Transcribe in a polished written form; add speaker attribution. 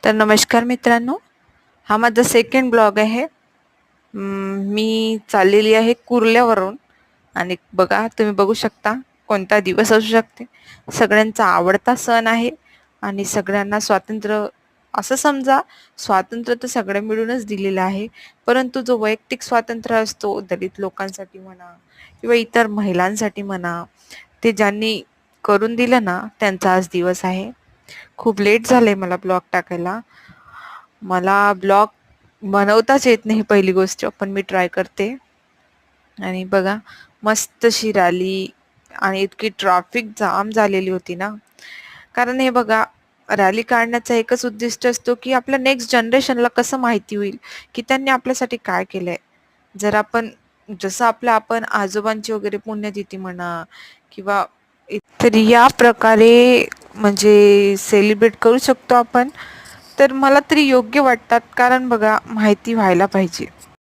Speaker 1: तर नमस्कार मित्रांनो, हा माझा सेकंड ब्लॉग आहे. मी चाललेली आहे कुर्ल्यावरून आणि बघा तुम्ही बघू शकता कोणता दिवस असू शकते. सगळ्यांचा आवडता सण आहे आणि सगळ्यांना स्वातंत्र्य असं समजा. स्वातंत्र्य तर सगळं मिळूनच दिलेलं आहे, परंतु जो वैयक्तिक स्वातंत्र्य असतो दलित लोकांसाठी म्हणा किंवा इतर महिलांसाठी म्हणा, ते ज्यांनी करून दिलं ना त्यांचा आज दिवस आहे. खूप लेट झालंय मला ब्लॉग टाकायला. मला ब्लॉग बनवताच येत नाही पहिली गोष्ट, पण मी ट्राय करते. आणि बघा मस्त अशी रॅली आणि इतकी ट्रॅफिक जाम झालेली होती ना. कारण हे बघा, रॅली काढण्याचा एकच उद्दिष्ट असतो की आपल्या नेक्स्ट जनरेशनला कसं माहिती होईल की त्यांनी आपल्यासाठी काय केलंय. जर आपण जसं आपण आजोबांची वगैरे पुण्यतिथी म्हणा किंवा तर या प्रकारे म्हणजे सेलिब्रेट करू शकतो आपण, तर मला तरी योग्य वाटतात. कारण बघा माहिती व्हायला पाहिजे.